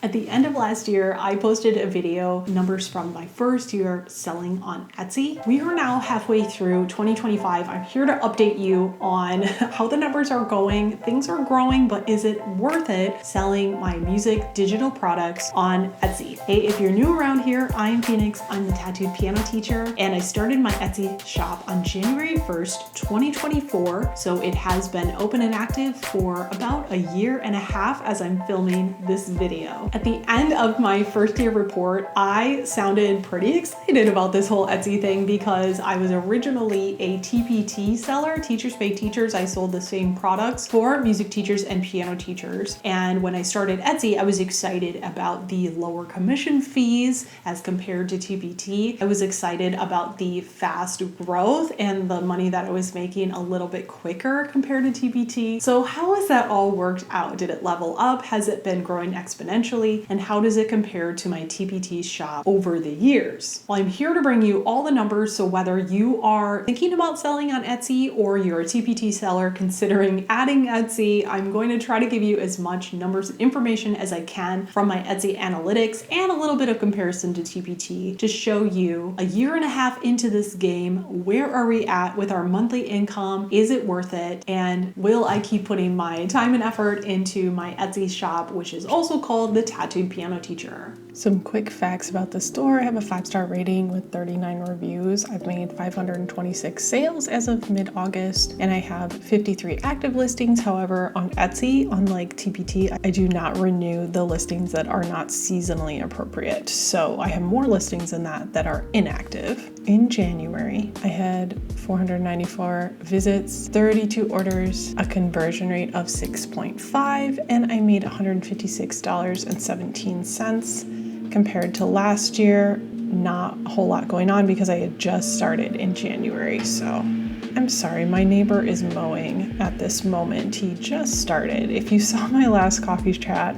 At the end of last year, I posted a video, numbers from my first year selling on Etsy. We are now halfway through 2025. I'm here to update you on how the numbers are going. Things are growing, but is it worth it selling my music digital products on Etsy? Hey, if you're new around here, I am Phoenix. I'm the tattooed piano teacher, and I started my Etsy shop on January 1st, 2024. So it has been open and active for about a year and a half as I'm filming this video. At the end of my first year report, I sounded pretty excited about this whole Etsy thing because I was originally a TPT seller, Teachers Pay Teachers. I sold the same products for music teachers and piano teachers. And when I started Etsy, I was excited about the lower commission fees as compared to TPT. I was excited about the fast growth and the money that I was making a little bit quicker compared to TPT. So how has that all worked out? Did it level up? Has it been growing exponentially? And how does it compare to my TPT shop over the years? Well, I'm here to bring you all the numbers, so whether you are thinking about selling on Etsy or you're a TPT seller considering adding Etsy, I'm going to try to give you as much numbers and information as I can from my Etsy analytics and a little bit of comparison to TPT to show you a year and a half into this game, where are we at with our monthly income? Is it worth it? And will I keep putting my time and effort into my Etsy shop, which is also called the Tattooed Piano Teacher. Some quick facts about the store. I have a 5-star rating with 39 reviews. I've made 526 sales as of mid-August, and I have 53 active listings. However, on Etsy, unlike TPT, I do not renew the listings that are not seasonally appropriate. So I have more listings than that are inactive. In January, I had 494 visits, 32 orders, a conversion rate of 6.5, and I made $156.17. Compared to last year, not a whole lot going on because I had just started in January. So I'm sorry, my neighbor is mowing at this moment. He just started. If you saw my last coffee chat,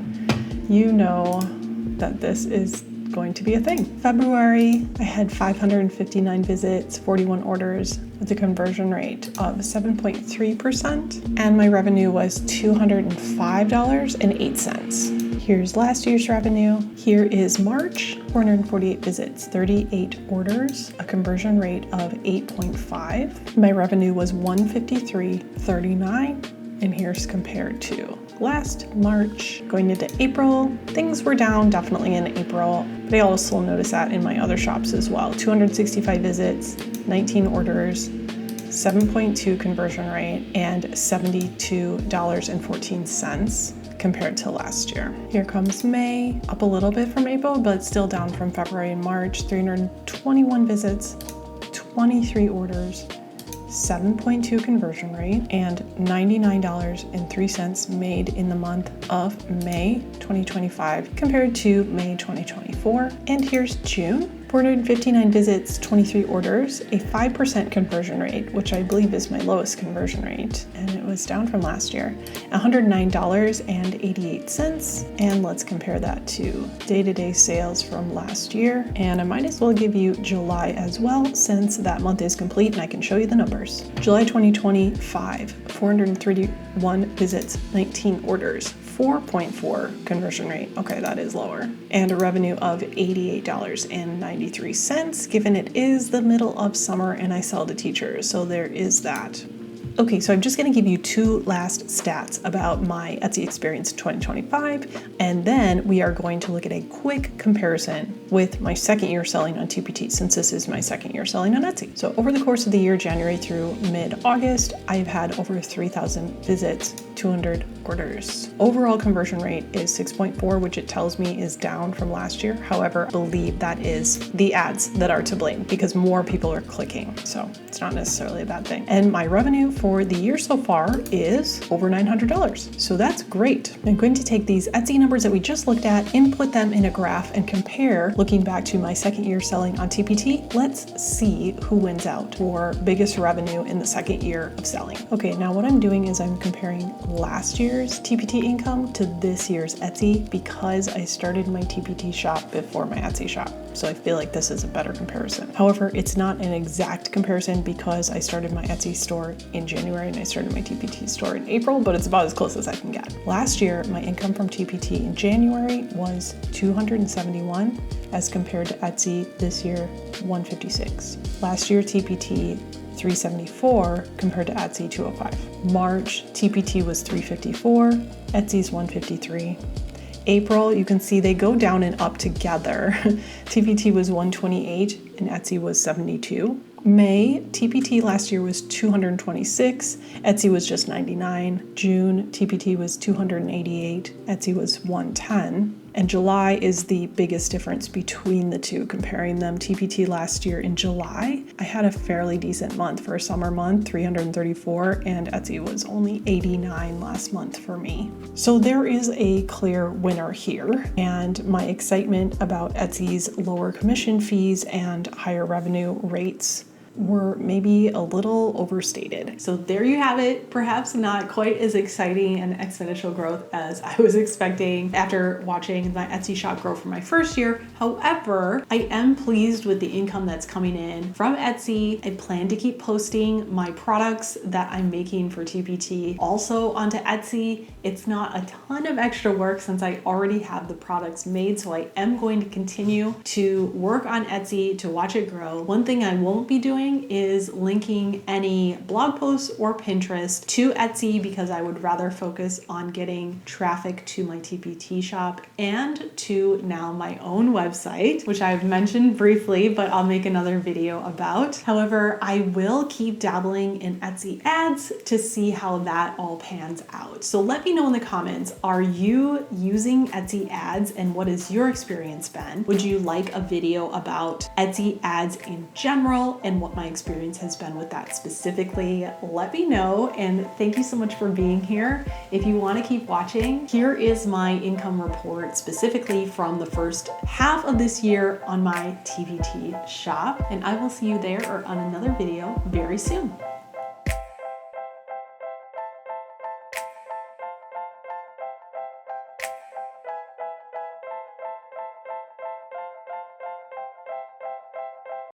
you know that this is going to be a thing. February, I had 559 visits, 41 orders with a conversion rate of 7.3%, and my revenue was $205.08. Here's last year's revenue. Here is March, 448 visits, 38 orders, a conversion rate of 8.5. My revenue was $153.39, and here's compared to last March. Going into April, things were down definitely in April, but I also noticed that in my other shops as well. 265 visits, 19 orders, 7.2 conversion rate, and $72.14 compared to last year. Here comes May, up a little bit from April, but still down from February and March. 321 visits, 23 orders, 7.2 conversion rate, and $99.03 made in the month of May 2025 compared to May 2024. And here's June. 459 visits, 23 orders, a 5% conversion rate, which I believe is my lowest conversion rate, and it was down from last year, $109.88. And let's compare that to day-to-day sales from last year. And I might as well give you July as well, since that month is complete and I can show you the numbers. July 2025, 431 visits, 19 orders, 4.4 conversion rate. Okay, that is lower. And a revenue of $88.93, given it is the middle of summer and I sell to teachers. So there is that. Okay, so I'm just going to give you two last stats about my Etsy experience in 2025, and then we are going to look at a quick comparison with my second year selling on TPT, since this is my second year selling on Etsy. So over the course of the year, January through mid-August, I've had over 3,000 visits, 200 orders. Overall conversion rate is 6.4, which it tells me is down from last year. However, I believe that is the ads that are to blame because more people are clicking. So it's not necessarily a bad thing. And my revenue for the year so far is over $900. So that's great. I'm going to take these Etsy numbers that we just looked at, input them in a graph, and compare looking back to my second year selling on TPT. Let's see who wins out for biggest revenue in the second year of selling. Okay, now what I'm doing is I'm comparing last year's TPT income to this year's Etsy because I started my TPT shop before my Etsy shop. So I feel like this is a better comparison. However, it's not an exact comparison because I started my Etsy store in January and I started my TPT store in April, but it's about as close as I can get. Last year, my income from TPT in January was $271 as compared to Etsy this year, $156. Last year, TPT $374 compared to Etsy $205. March, TPT was $354, Etsy's $153. April, you can see they go down and up together. TPT was $128 and Etsy was $72. May, TPT last year was $226, Etsy was just $99. June, TPT was $288, Etsy was $110. And July is the biggest difference between the two, comparing them. TPT last year in July, I had a fairly decent month for a summer month, $334, and Etsy was only $89 last month for me. So there is a clear winner here, and my excitement about Etsy's lower commission fees and higher revenue rates were maybe a little overstated. So there you have it. Perhaps not quite as exciting and exponential growth as I was expecting after watching my Etsy shop grow for my first year. However, I am pleased with the income that's coming in from Etsy. I plan to keep posting my products that I'm making for TPT also onto Etsy. It's not a ton of extra work since I already have the products made, so I am going to continue to work on Etsy to watch it grow. One thing I won't be doing is linking any blog posts or Pinterest to Etsy because I would rather focus on getting traffic to my TPT shop and to now my own website, which I've mentioned briefly, but I'll make another video about. However, I will keep dabbling in Etsy ads to see how that all pans out. So let me know in the comments, are you using Etsy ads and what has your experience been? Would you like a video about Etsy ads in general and what my experience has been with that specifically? Let me know, and thank you so much for being here. If you want to keep watching, here is my income report specifically from the first half of this year on my TPT shop, and I will see you there or on another video very soon.